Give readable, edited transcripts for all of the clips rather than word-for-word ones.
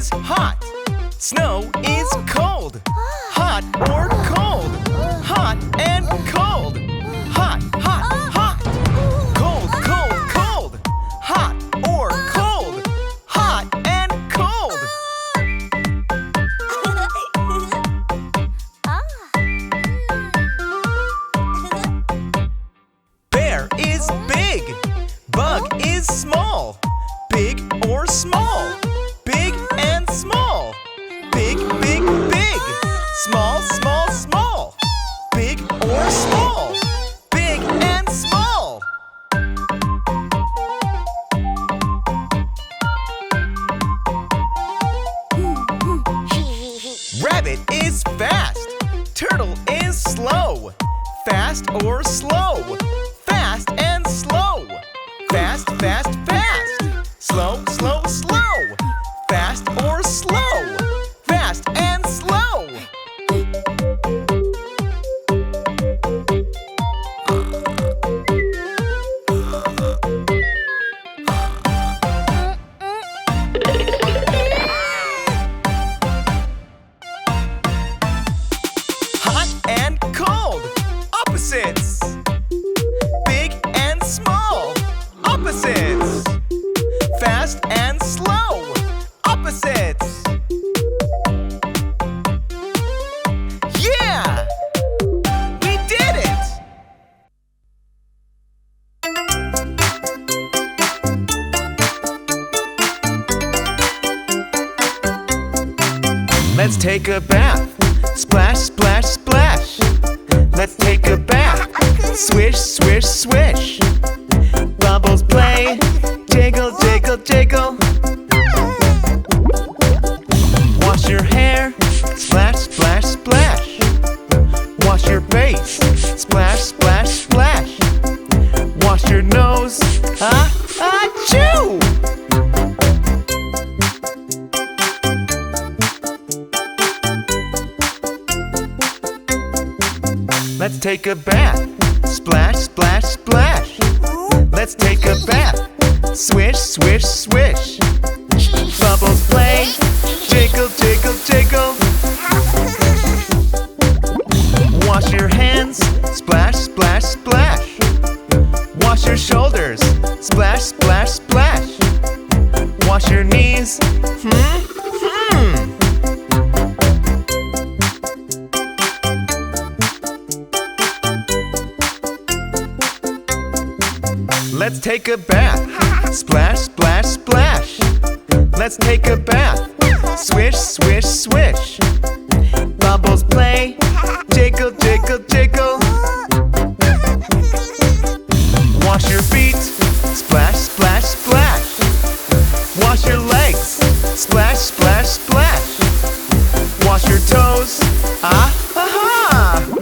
is hot. Snow is cold. Hot or cold? Hot and cold. Hot, hot, hot. Cold, cold, cold. Hot or cold? Hot and cold. Bear is big. Bug is small. Big or small? Big and small. Big, big, big. Small, small, small. Big or small? Big and small. Rabbit is fast. Turtle is slow. Fast or slow? Fast and slow. Fast, fast, fast. Slow, slow, slow. Fast or slow? Fast and slow. Hot and cold, opposites. Big and small, opposites. Fast and slow, opposites. Yeah! We did it! Let's take a bath. Splash, splash, splash. Let's take a bath. Swish, swish, swish. Bubbles play. Jiggle, jiggle, jiggle. Wash your hair. Splash, splash, splash. Wash your face. Splash, splash, splash. Wash your nose. Achoo! Let's take a bath. Splash, splash, splash. Let's take a bath. Swish, swish, swish. Bubbles play. Jiggle, jiggle, jiggle. Wash your hands. Splash, splash, splash. Wash your shoulders. Splash, splash, splash. Wash your knees. Let's take a bath. Splash, splash, splash. Let's take a bath. Swish, swish, swish. Bubbles play. Jiggle, jiggle, jiggle. Wash your feet. Splash, splash, splash. Wash your legs. Splash, splash, splash. Wash your toes. Ah-ha-ha!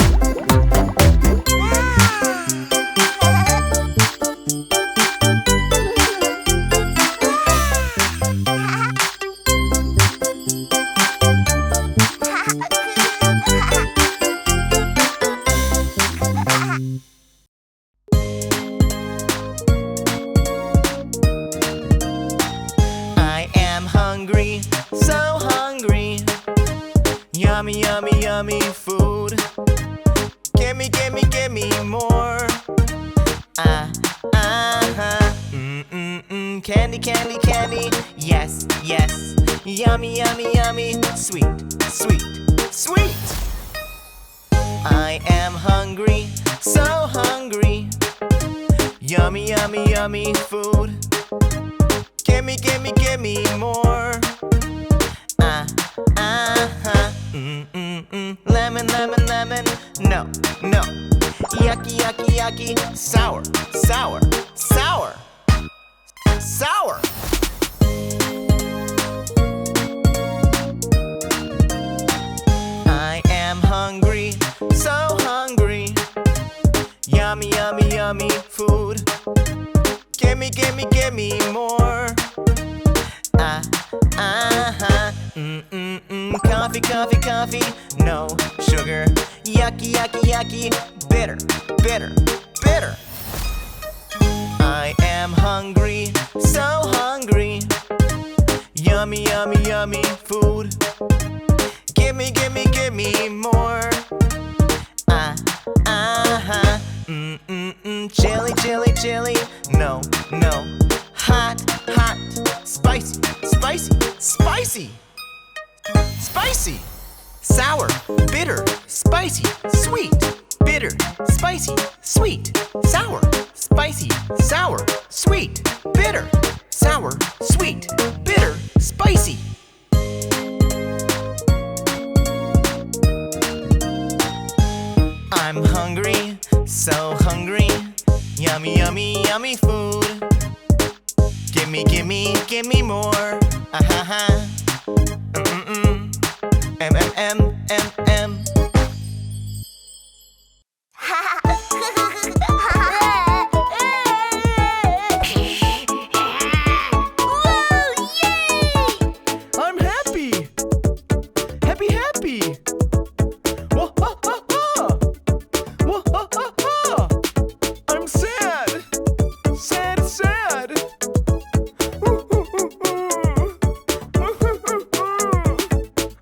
Hungry, so hungry. Yummy, yummy, yummy food. Gimme, gimme, gimme more. Candy, candy, candy. Yes, yes. Yummy, yummy, yummy. Sweet, sweet, sweet. I am hungry, so hungry. Yummy, yummy, yummy food. Gimme, gimme, gimme more. Lemon, lemon, lemon. No, no. Yucky, yucky, yucky. Sour, sour, sour. Sour. I am hungry, so hungry. Yummy, yummy, yummy food. Gimme, gimme, gimme more. Coffee, coffee, coffee. No sugar. Yucky, yucky, yucky. Bitter, bitter, bitter. I am hungry, so hungry. yummy, yummy, yummy food. Give me, give me, give me more. Chili, chili, chili. No, no. Hot, hot. Spicy, spicy, spicy. Spicy. Sour, bitter, spicy, sweet. Bitter, spicy, sweet. Sour, spicy, sour, sweet. Bitter, sour, sweet. Bitter, spicy. I'm hungry, so hungry. Yummy, yummy, yummy food. Gimme, gimme, gimme more. Ah-ha-ha. M-M-M-M-M. I'm happy. Happy, happy. I'm sad. Sad, sad.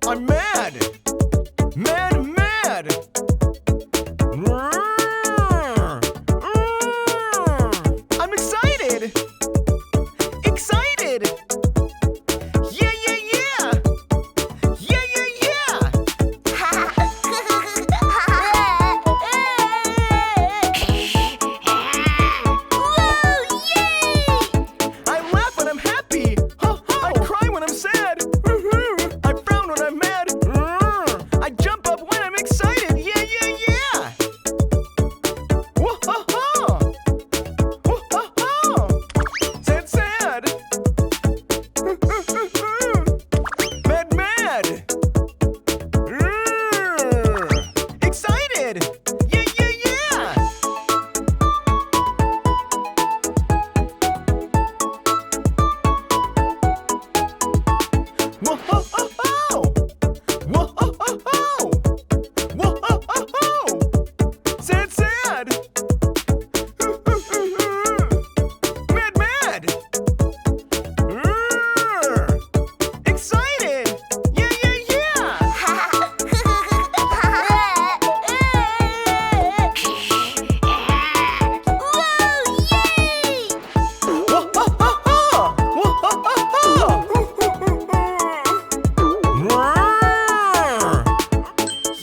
I'm mad. Mad, mad. I'm excited. Excited. Yeah, yeah, yeah. Yeah, yeah, yeah. I laugh when I'm happy. I cry when I'm sad. I frown when I'm mad. I jump up when I'm excited. Yeah, yeah, yeah. Sad, sad. Mad, mad. Excited. Yeah, yeah, yeah. Sad, sad. Mad, mad. Excited. Yeah, yeah, yeah.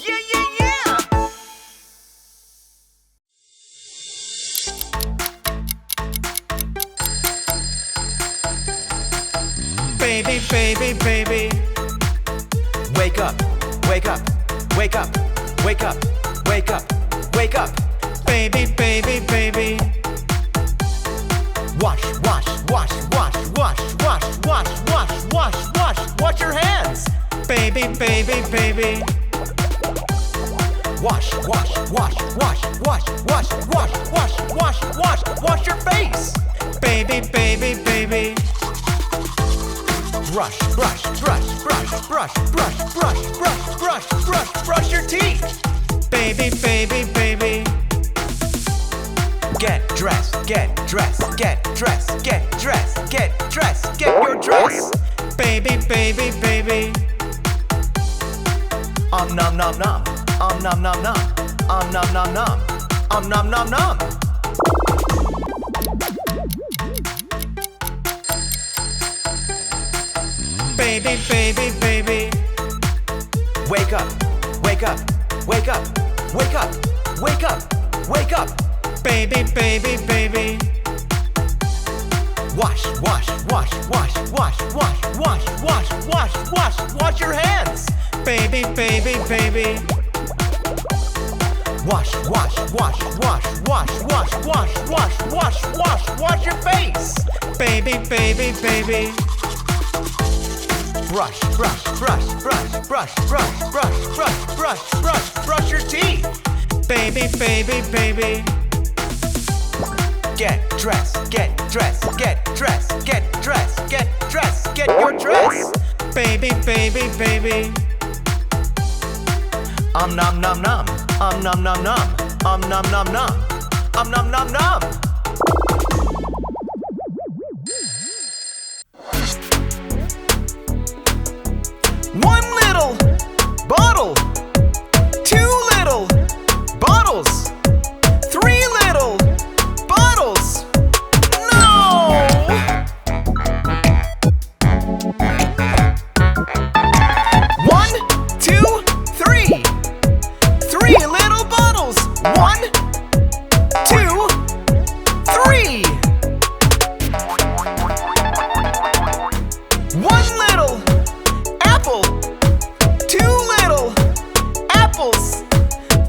Yeah, yeah, yeah. Baby, baby, baby. Wake up, wake up, wake up, wake up, wake up, wake up. Baby, baby, baby. Wash, wash, wash, wash, wash, wash, wash, wash, wash, wash, wash your hands. Baby, baby, baby. Wash, wash, wash, wash, wash, wash, wash, wash, wash, wash, wash your face. Baby, baby, baby. Brush, brush, brush, brush, brush, brush, brush, brush, brush, brush, brush your teeth. Baby, baby, baby. Get dressed, get dressed, get dressed, get dressed, get dressed, get your dress. Baby, baby, baby. Nom nom nom. Nom nom nom. Nom nom nom. Nom nom nom. Baby, baby, baby. Wake up, wake up, wake up, wake up, wake up, wake up. Baby, baby, baby. Wash, wash, wash, wash, wash, wash, wash, wash, wash, wash, wash your hands. Baby, baby, baby. Wash, wash, wash, wash, wash, wash, wash, wash, wash, wash, wash your face. Baby, baby, baby. Brush, brush, brush, brush, brush, brush, brush, brush, brush, brush, brush your teeth. Baby, baby, baby. Get dressed, get dressed, get dressed, get dressed, get dressed, get your dress. Baby, baby, baby. Nom nom nom. Nom nom nom. Nom nom nom. Nom nom nom. One little bottle. Two little bottles. Three little bottles. No! One, two, three. Three little bottles. One, two, three. One little apple. Two little apples.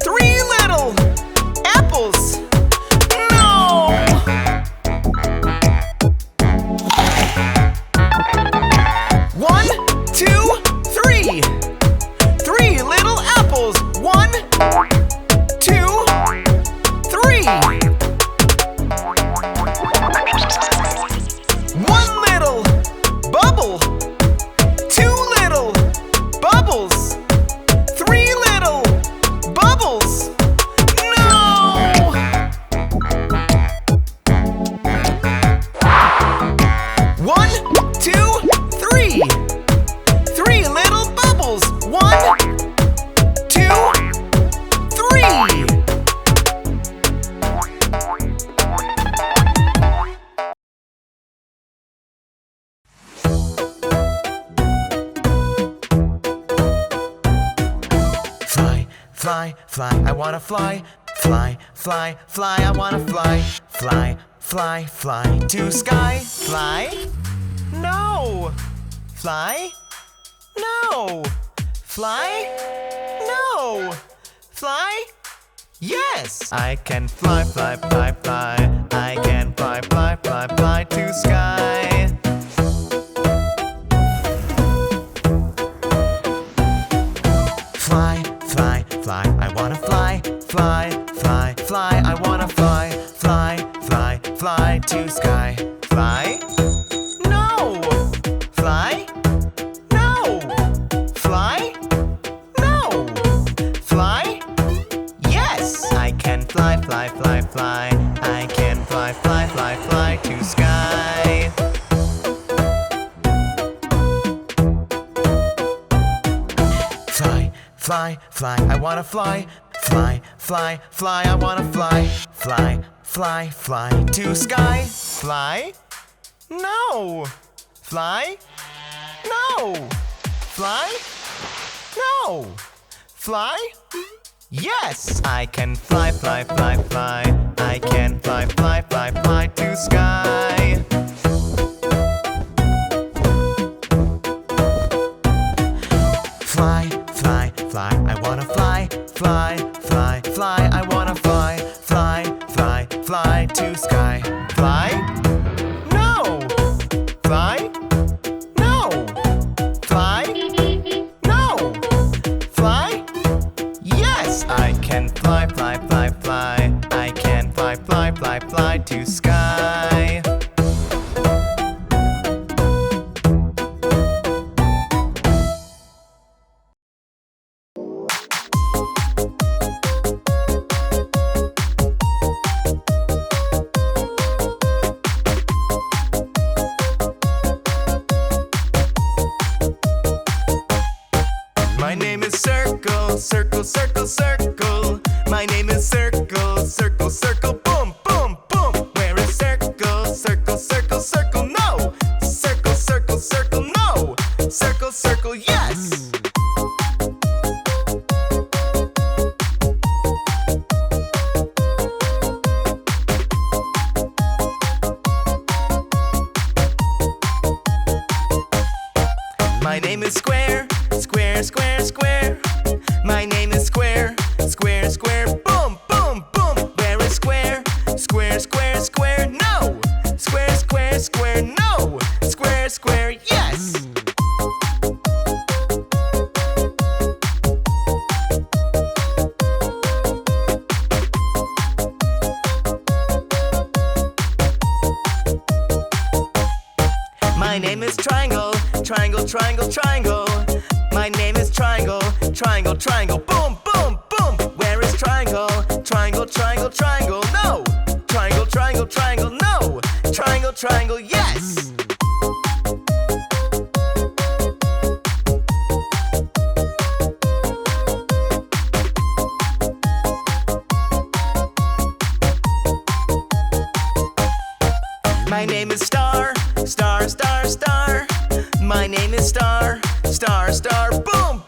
Three little apples. No! One, two, three. Three little apples. One, two, three. One little bubble. Two little bubbles. Three little bubbles. No! One, two, three. Three little bubbles. One, two, three. Fly, fly, fly, I wanna fly. Fly, fly, fly, I wanna fly. Fly, fly, fly to sky. Fly? No! Fly? No! Fly? No! Fly? Yes! I can fly, fly, fly, fly. I can fly, fly, fly, fly to sky. Fly, fly, fly, I wanna fly. Fly, fly, fly, I wanna fly. Fly, fly, fly to sky. Fly? No! Fly? No! Fly? No! Fly? Yes! I can fly, fly, fly, fly. I can fly, fly, fly, fly to sky. Fly, fly, fly, I wanna fly. Fly, fly, fly, I wanna fly. Fly, fly, fly to sky. Fly? No! Fly? No! Fly? No! Fly? Yes! I can fly, fly, fly, fly. I can fly, fly, fly, fly to sky. Fly, fly, fly, I wanna fly. Fly, fly, fly, I wanna fly. Fly, fly, fly to sky. Fly? No! Fly? No! Fly? No! Fly? Yes! I can fly, fly, fly, fly. I can fly, fly, fly, fly to sky. My name is Circle, Circle, Circle, Circle. My name is Circle, Circle, Circle, boom, boom, boom. Where is Circle, Circle, Circle, Circle? No! Circle, Circle, Circle, no! Circle, Circle, yes! My name is Square, Square, Square, Square. My name is Square, Square, Square, boom, boom, boom. Where is Square, Square, Square, Square? No! Square, Square, Square, no! Square, Square, yes! My name is Triangle, Triangle, Triangle, Triangle. My name is Triangle, Triangle, Triangle, boom, boom, boom. Where is Triangle, Triangle, Triangle, Triangle? No! Triangle, Triangle, Triangle, no! Triangle, Triangle, yes! My name is Star, Star, Star, Star. My name is Star, Star, Star. Boom!